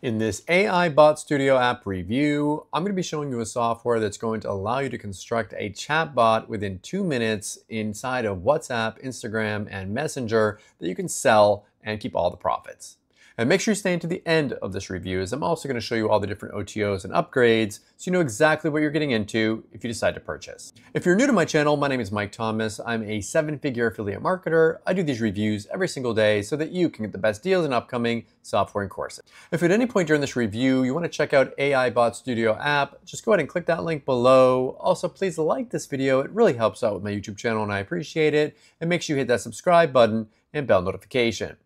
In this AI Bot Studio app review, I'm going to be showing you a software that's going to allow you to construct a chatbot within 2 minutes inside of WhatsApp, Instagram, and Messenger that you can sell and keep all the profits. And make sure you stay until the end of this review, as I'm also going to show you all the different OTOs and upgrades so you know exactly what you're getting into if you decide to purchase. If you're new to my channel, my name is Mike Thomas. I'm a 7-figure affiliate marketer. I do these reviews every single day so that you can get the best deals in upcoming software and courses. If at any point during this review you want to check out AI Bot Studio app, just go ahead and click that link below. Also, please like this video. It really helps out with my YouTube channel and I appreciate it. And make sure you hit that subscribe button and bell notification.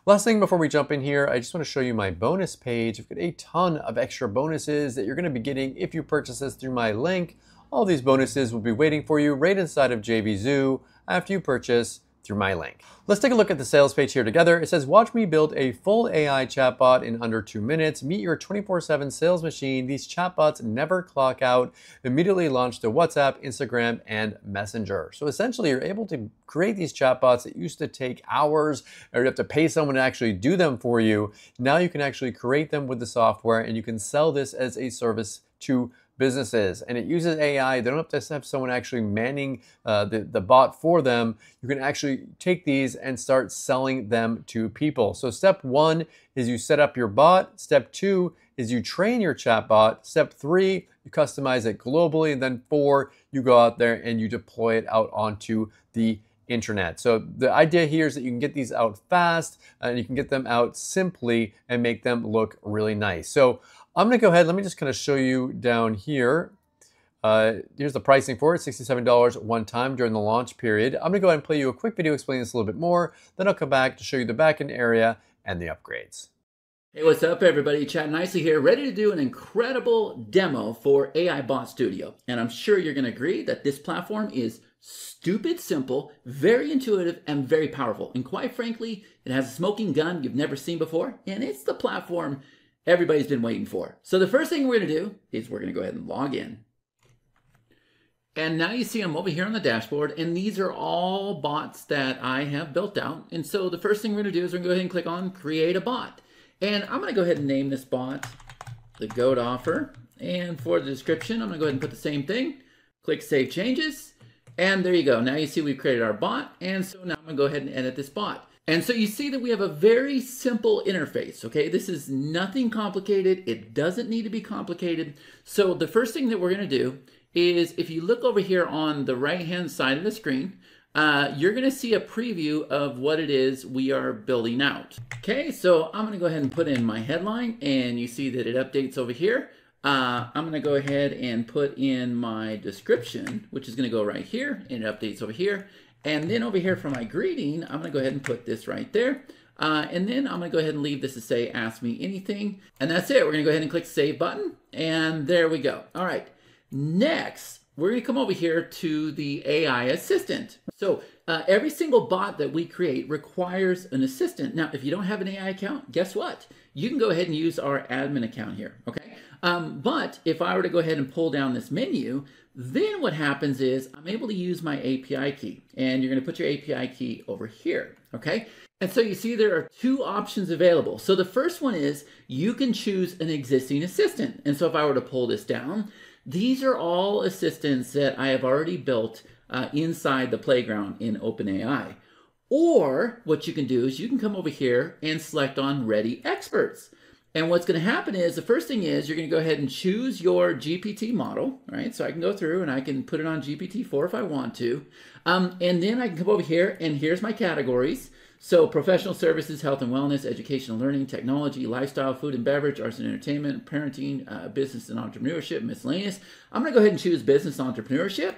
Last thing before we jump in here, I just want to show you my bonus page. I've got a ton of extra bonuses that you're going to be getting if you purchase this through my link. All these bonuses will be waiting for you right inside of JVZoo after you purchase through my link. Let's take a look at the sales page here together. It says, watch me build a full AI chatbot in under 2 minutes. Meet your 24/7 sales machine. These chatbots never clock out. Immediately launch to WhatsApp, Instagram, and Messenger. So essentially, you're able to create these chatbots that used to take hours, or you have to pay someone to actually do them for you. Now you can actually create them with the software, and you can sell this as a service to businesses. And it uses AI. They don't have to have someone actually manning the bot for them. You can actually take these and start selling them to people. So step 1 is you set up your bot. Step 2 is you train your chatbot. Step 3, you customize it globally. And then 4, you go out there and you deploy it out onto the internet. So the idea here is that you can get these out fast and you can get them out simply and make them look really nice. So I'm going to go ahead, let me just kind of show you down here. Here's the pricing for it, $67 one time during the launch period. I'm going to go ahead and play you a quick video explaining this a little bit more. Then I'll come back to show you the backend area and the upgrades. Hey, what's up everybody? Chad Nicely here, ready to do an incredible demo for AI Bot Studio. And I'm sure you're going to agree that this platform is stupid simple, very intuitive, and very powerful. And quite frankly, it has a smoking gun you've never seen before. And it's the platform everybody's been waiting for. So the first thing we're going to do is we're going to go ahead and log in. And now you see I'm over here on the dashboard, and these are all bots that I have built out. And so the first thing we're going to do is we're going to go ahead and click on Create a Bot. And I'm going to go ahead and name this bot the Goat Offer. And for the description, I'm going to go ahead and put the same thing. Click Save Changes. And there you go. Now you see we've created our bot. And so now I'm going to go ahead and edit this bot. And so you see that we have a very simple interface, okay? This is nothing complicated. It doesn't need to be complicated. So the first thing that we're going to do is if you look over here on the right-hand side of the screen, you're going to see a preview of what it is we are building out. Okay, so I'm going to go ahead and put in my headline, and you see that it updates over here. I'm going to go ahead and put in my description, which is going to go right here, and it updates over here. And then over here for my greeting, I'm going to go ahead and put this right there. And then I'm going to go ahead and leave this to say, ask me anything. And that's it. We're going to go ahead and click Save button. And there we go. All right. Next, we're going to come over here to the AI assistant. So every single bot that we create requires an assistant. Now, if you don't have an AI account, guess what? You can go ahead and use our admin account here. Okay. But if I were to go ahead and pull down this menu, then what happens is I'm able to use my API key, and you're going to put your API key over here, okay? And so you see there are 2 options available. So the first one is you can choose an existing assistant. And so if I were to pull this down, these are all assistants that I have already built inside the playground in OpenAI. Or what you can do is you can come over here and select on Ready Experts. And what's going to happen is the first thing is you're going to go ahead and choose your GPT model, right? So I can go through and I can put it on GPT-4 if I want to. And then I can come over here and here's my categories. So professional services, health and wellness, education and learning, technology, lifestyle, food and beverage, arts and entertainment, parenting, business and entrepreneurship, miscellaneous. I'm going to go ahead and choose business entrepreneurship.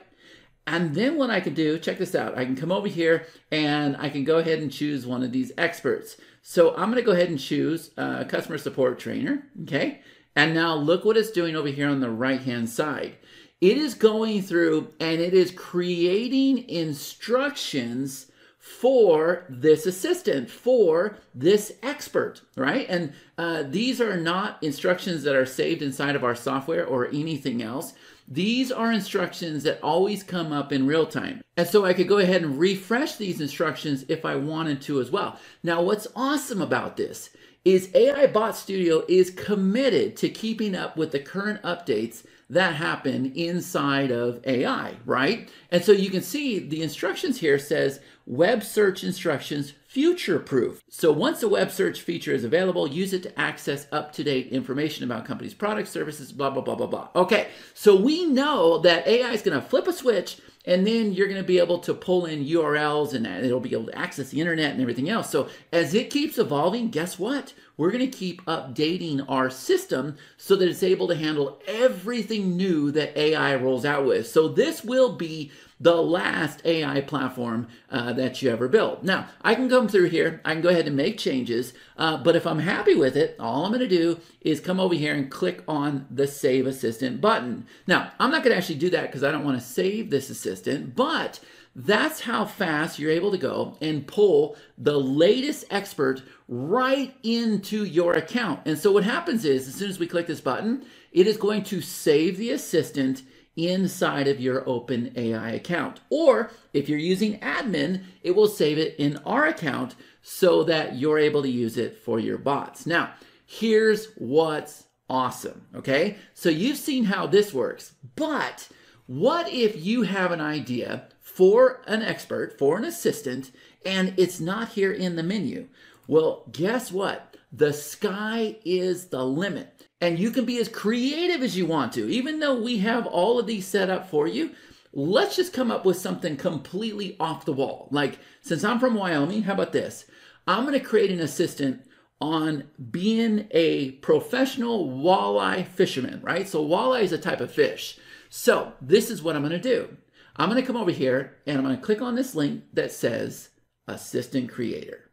And then what I can do, check this out. I can come over here and I can go ahead and choose one of these experts. So I'm going to go ahead and choose customer support trainer. Okay. And now look what it's doing over here on the right-hand side. It is going through and it is creating instructions for this assistant, for this expert, right? And these are not instructions that are saved inside of our software or anything else. These are instructions that always come up in real time. And so I could go ahead and refresh these instructions if I wanted to as well. Now, what's awesome about this is AI Bot Studio is committed to keeping up with the current updates that happen inside of AI, right? And so you can see the instructions here says web search instructions future proof. So once a web search feature is available, use it to access up-to-date information about companies' products, services, blah, blah, blah, blah, blah. Okay, so we know that AI is going to flip a switch and then you're going to be able to pull in URLs and it'll be able to access the internet and everything else. So as it keeps evolving, guess what? We're going to keep updating our system so that it's able to handle everything new that AI rolls out with. So this will be the last AI platform that you ever build. Now, I can come through here, I can go ahead and make changes, but if I'm happy with it, all I'm gonna do is come over here and click on the Save Assistant button. Now, I'm not gonna actually do that because I don't wanna save this assistant, but that's how fast you're able to go and pull the latest expert right into your account. And so what happens is, as soon as we click this button, it is going to save the assistant inside of your OpenAI account. Or if you're using admin, it will save it in our account so that you're able to use it for your bots. Now, here's what's awesome, okay? So you've seen how this works, but what if you have an idea for an expert, for an assistant, and it's not here in the menu? Well, guess what? The sky is the limit. And you can be as creative as you want to. Even though we have all of these set up for you, let's just come up with something completely off the wall. Like, since I'm from Wyoming, how about this? I'm going to create an assistant on being a professional walleye fisherman, right? So walleye is a type of fish. So this is what I'm going to do. I'm going to come over here and I'm going to click on this link that says Assistant Creator.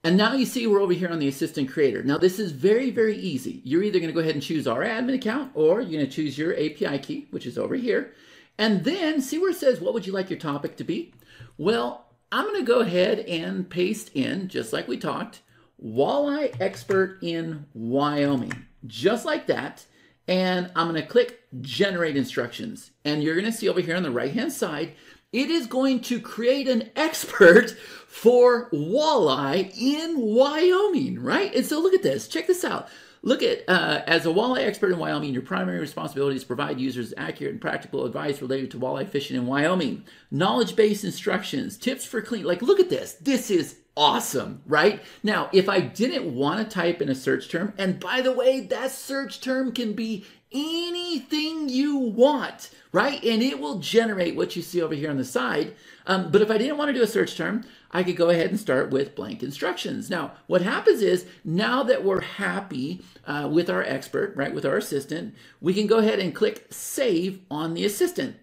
And now you see we're over here on the Assistant Creator. Now this is very, very easy. You're either going to go ahead and choose our admin account or you're going to choose your API key, which is over here. And then see where it says, what would you like your topic to be? Well, I'm going to go ahead and paste in, just like we talked, walleye expert in Wyoming, just like that. And I'm going to click generate instructions. And you're going to see over here on the right-hand side, it is going to create an expert for walleye in Wyoming, right? And so look at this, check this out. Look at, as a walleye expert in Wyoming, your primary responsibility is to provide users accurate and practical advice related to walleye fishing in Wyoming. Knowledge-based instructions, tips for clean, like look at this. This is awesome, right? Now, if I didn't want to type in a search term, and by the way, that search term can be anything you want, right? And it will generate what you see over here on the side. But if I didn't want to do a search term, I could go ahead and start with blank instructions. Now, what happens is, now that we're happy with our expert, right, with our assistant, we can go ahead and click Save on the assistant.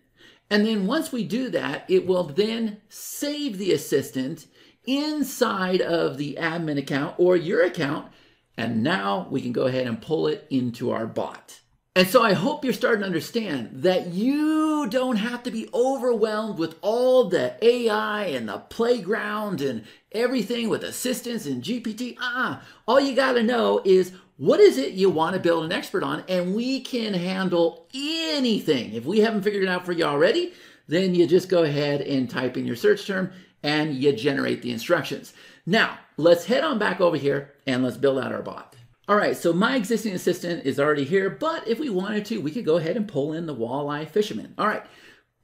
And then once we do that, it will then save the assistant inside of the admin account or your account. And now we can go ahead and pull it into our bot. And so I hope you're starting to understand that you don't have to be overwhelmed with all the AI and the playground and everything with assistants and GPT. All you got to know is, what is it you want to build an expert on? And we can handle anything. If we haven't figured it out for you already, then you just go ahead and type in your search term and you generate the instructions. Now, let's head on back over here and let's build out our bot. All right, so my existing assistant is already here, but if we wanted to, we could go ahead and pull in the walleye fisherman. All right,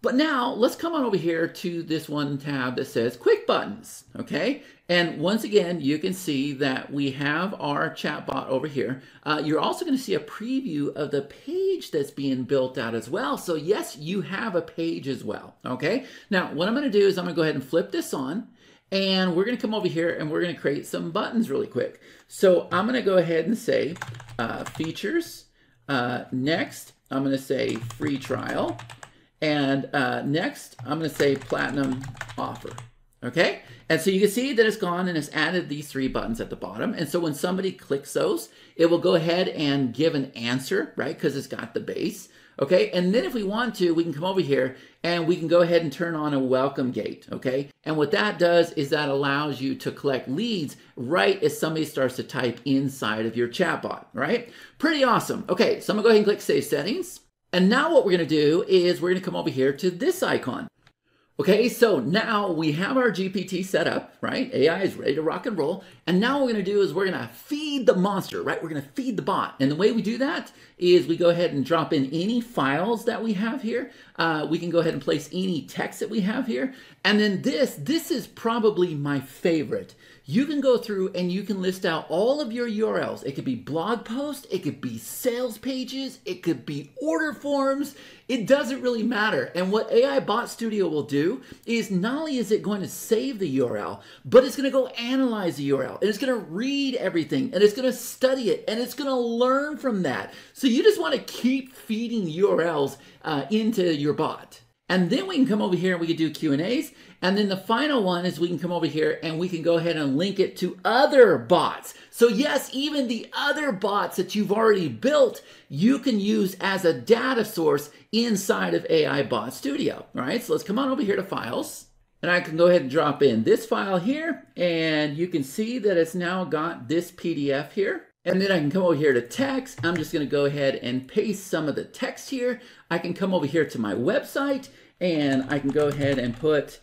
but now let's come on over here to this one tab that says Quick Buttons, okay? And once again, you can see that we have our chatbot over here. You're also gonna see a preview of the page that's being built out as well. So yes, you have a page as well, okay? Now, what I'm gonna do is I'm gonna go ahead and flip this on, and we're going to come over here and we're going to create some buttons really quick. So I'm going to go ahead and say features. Next, I'm going to say free trial. And next, I'm going to say platinum offer. Okay? And so you can see that it's gone and it's added these three buttons at the bottom. And so when somebody clicks those, it will go ahead and give an answer, right? Because it's got the base. Okay, and then if we want to, we can come over here and we can go ahead and turn on a welcome gate, okay? And what that does is that allows you to collect leads right as somebody starts to type inside of your chatbot, right? Pretty awesome. Okay, so I'm gonna go ahead and click Save Settings. And now what we're gonna do is we're gonna come over here to this icon. Okay, so now we have our GPT set up, right? AI is ready to rock and roll. And now what we're gonna do is we're gonna feed the monster, right? We're gonna feed the bot. And the way we do that is we go ahead and drop in any files that we have here. We can go ahead and place any text that we have here. And then this is probably my favorite. You can go through and you can list out all of your URLs. It could be blog posts, it could be sales pages, it could be order forms. It doesn't really matter. And what AI Bot Studio will do is not only is it going to save the URL, but it's going to go analyze the URL and it's going to read everything and it's going to study it and it's going to learn from that. So you just want to keep feeding URLs into your bot. And then we can come over here and we can do Q&As. And then the final one is we can come over here and we can go ahead and link it to other bots. So yes, even the other bots that you've already built, you can use as a data source inside of AI Bot Studio. All right, so let's come on over here to Files. And I can go ahead and drop in this file here. And you can see that it's now got this PDF here. And then I can come over here to text. I'm just going to go ahead and paste some of the text here. I can come over here to my website and I can go ahead and put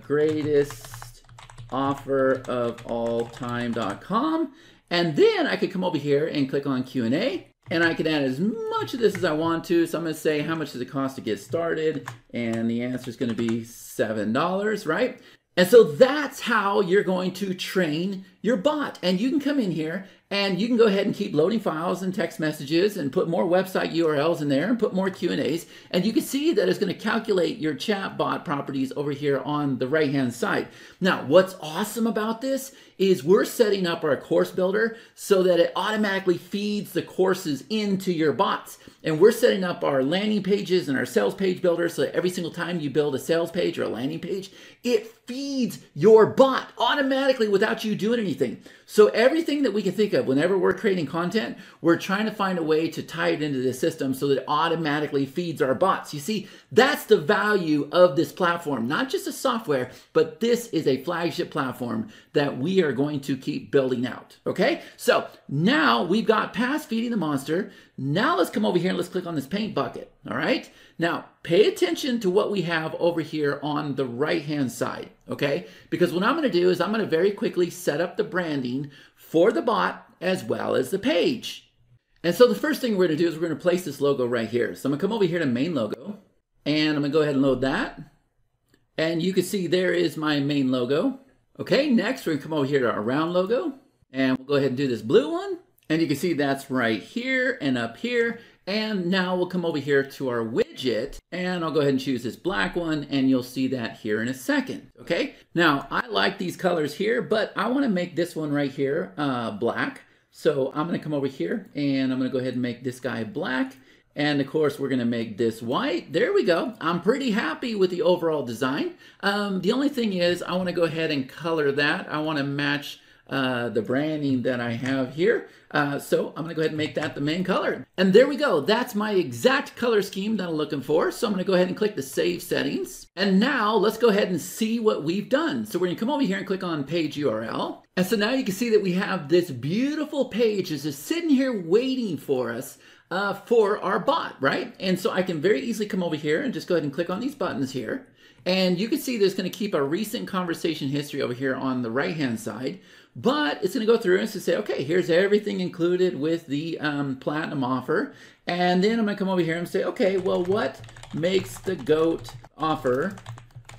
greatest offer of all time.com. And then I could come over here and click on Q&A and I can add as much of this as I want to. So I'm going to say, how much does it cost to get started? And the answer is going to be $7, right? And so that's how you're going to train your bot. And you can come in here and you can go ahead and keep loading files and text messages and put more website URLs in there and put more Q&As. And you can see that it's going to calculate your chatbot properties over here on the right-hand side. Now, what's awesome about this is we're setting up our course builder so that it automatically feeds the courses into your bots. And we're setting up our landing pages and our sales page builder so that every single time you build a sales page or a landing page, it feeds your bot automatically without you doing anything. So everything that we can think of whenever we're creating content, we're trying to find a way to tie it into the system so that it automatically feeds our bots. You see, that's the value of this platform, not just a software, but this is a flagship platform that we are going to keep building out. Okay, so now we've got past feeding the monster. Now let's come over here and let's click on this paint bucket. All right, now pay attention to what we have over here on the right hand side. Okay, because what I'm going to do is I'm going to very quickly set up the branding for the bot as well as the page. And so the first thing we're going to do is we're going to place this logo right here. So I'm going to come over here to main logo and I'm going to go ahead and load that. And you can see there is my main logo. Okay, next we're going to come over here to our round logo and we'll go ahead and do this blue one. And you can see that's right here and up here. And now we'll come over here to our widget and I'll go ahead and choose this black one and you'll see that here in a second. Okay, now I like these colors here, but I want to make this one right here black. So I'm going to come over here and I'm going to go ahead and make this guy black. And of course, we're going to make this white. There we go. I'm pretty happy with the overall design. The only thing is I want to go ahead and color that. I want to match the branding that I have here. So I'm going to go ahead and make that the main color. And there we go. That's my exact color scheme that I'm looking for. So I'm going to go ahead and click the Save Settings. And now let's go ahead and see what we've done. So we're going to come over here and click on Page URL. And so now you can see that we have this beautiful page that's just sitting here waiting for us for our bot, right? And so I can very easily come over here and just go ahead and click on these buttons here. And you can see there's going to keep a recent conversation history over here on the right-hand side. But it's going to go through and it's going to say, okay, here's everything included with the platinum offer. And then I'm going to come over here and say, okay, well, what makes the GOAT offer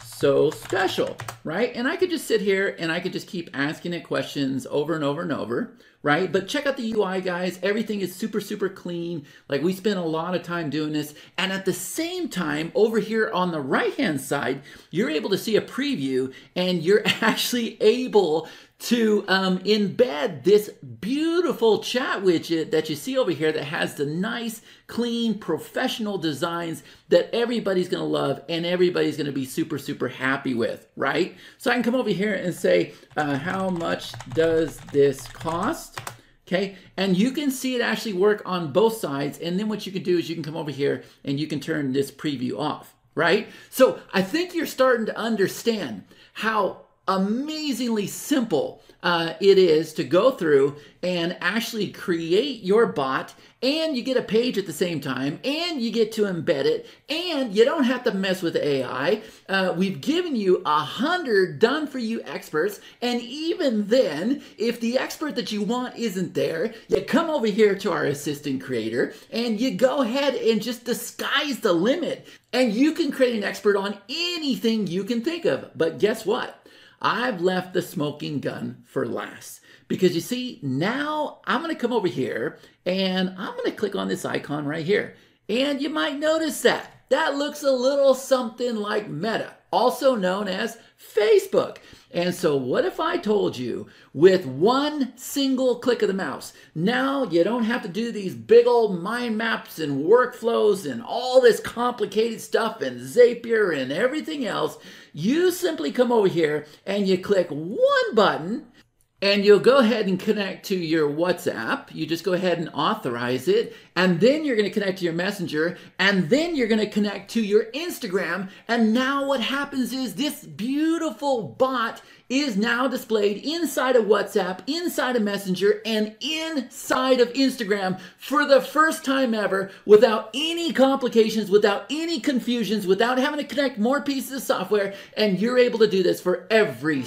so special, right? And I could just sit here and I could just keep asking it questions over and over and over, right? But check out the UI, guys. Everything is super, super clean. Like we spent a lot of time doing this. And at the same time, over here on the right-hand side, you're able to see a preview and you're actually able to embed this beautiful chat widget that you see over here that has the nice, clean, professional designs that everybody's going to love and everybody's going to be super, super happy with, right? So I can come over here and say, how much does this cost? Okay, and you can see it actually work on both sides. And then what you can do is you can come over here and you can turn this preview off, right? So I think you're starting to understand how amazingly simple it is to go through and actually create your bot, and you get a page at the same time, and you get to embed it, and you don't have to mess with AI. We've given you 100 done-for-you experts, and even then, if the expert that you want isn't there, you come over here to our assistant creator, and you go ahead and just the sky's the limit, and you can create an expert on anything you can think of. But guess what? I've left the smoking gun for last, because you see, now I'm going to come over here and I'm going to click on this icon right here. And you might notice that looks a little something like Meta, also known as Facebook. And so what if I told you with one single click of the mouse, now you don't have to do these big old mind maps and workflows and all this complicated stuff and Zapier and everything else. You simply come over here and you click one button, and you'll go ahead and connect to your WhatsApp. You just go ahead and authorize it, and then you're going to connect to your Messenger, and then you're going to connect to your Instagram. And now what happens is this beautiful bot is now displayed inside of WhatsApp, inside of Messenger, and inside of Instagram for the first time ever, without any complications, without any confusions, without having to connect more pieces of software. And you're able to do this for every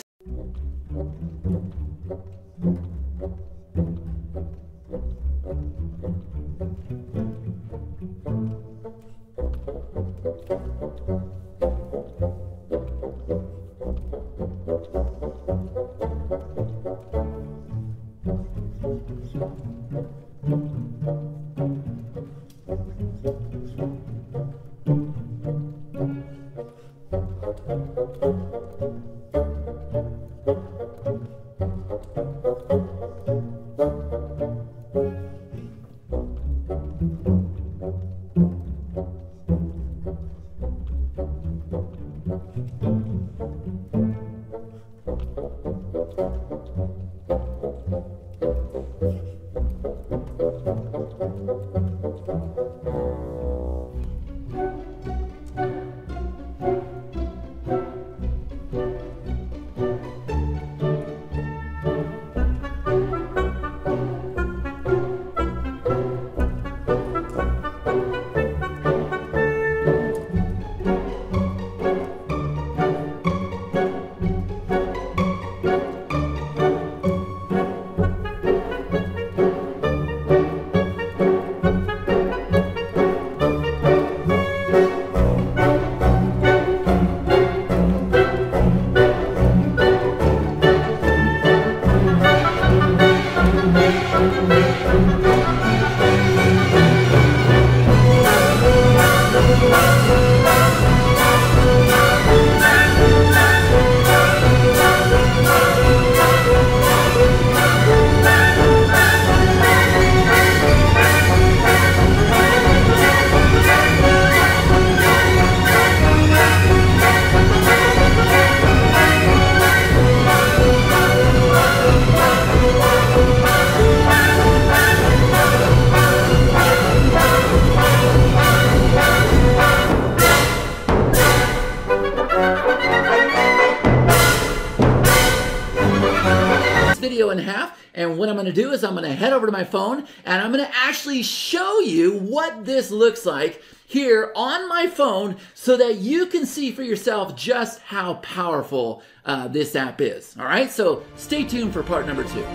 video in half, and what I'm going to do is I'm going to head over to my phone and I'm going to actually show you what this looks like here on my phone so that you can see for yourself just how powerful this app is. All right, so stay tuned for part number 2.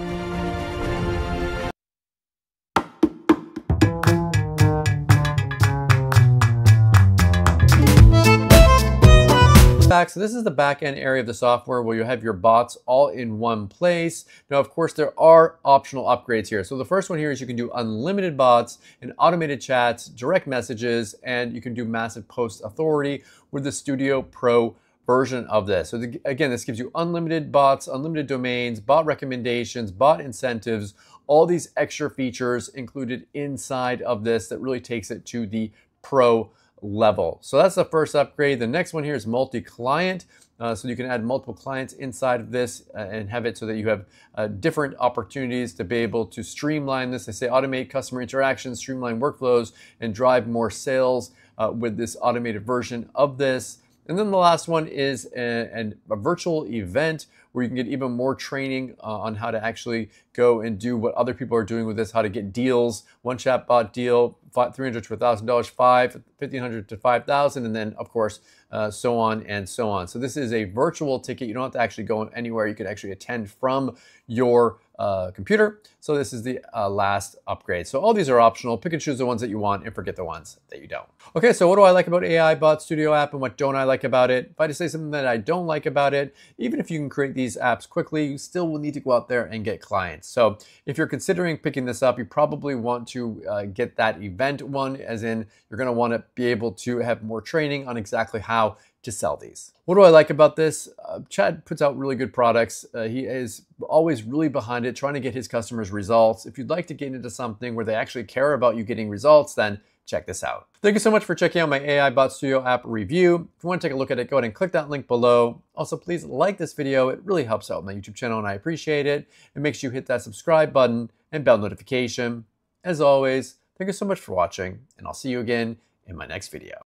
So this is the back-end area of the software where you have your bots all in one place. Now, of course, there are optional upgrades here. So the first one here is you can do unlimited bots and automated chats, direct messages, and you can do massive post authority with the Studio Pro version of this. So again, this gives you unlimited bots, unlimited domains, bot recommendations, bot incentives, all these extra features included inside of this that really takes it to the Pro level. So that's the first upgrade. The next one here is multi-client. So you can add multiple clients inside of this and have it so that you have different opportunities to be able to streamline this. They say automate customer interactions, streamline workflows, and drive more sales with this automated version of this. And then the last one is a virtual event where you can get even more training on how to actually go and do what other people are doing with this, how to get deals, one chatbot deal, $300 to $1,000, $1,500 to $5,000, and then of course, so on and so on. So this is a virtual ticket. You don't have to actually go anywhere. You can actually attend from your computer. So this is the last upgrade. So all these are optional. Pick and choose the ones that you want and forget the ones that you don't. Okay, so what do I like about AI Bot Studio app and what don't I like about it? If I had to say something that I don't like about it, even if you can create these apps quickly, you still will need to go out there and get clients. So if you're considering picking this up, you probably want to get that event one, as in you're going to want to be able to have more training on exactly how to sell these. What do I like about this? Chad puts out really good products. He is always really behind it, trying to get his customers results. If you'd like to get into something where they actually care about you getting results, then check this out. Thank you so much for checking out my AI Bot Studio app review. If you want to take a look at it, go ahead and click that link below. Also, please like this video. It really helps out my YouTube channel and I appreciate it. And make sure you hit that subscribe button and bell notification. As always, thank you so much for watching, and I'll see you again in my next video.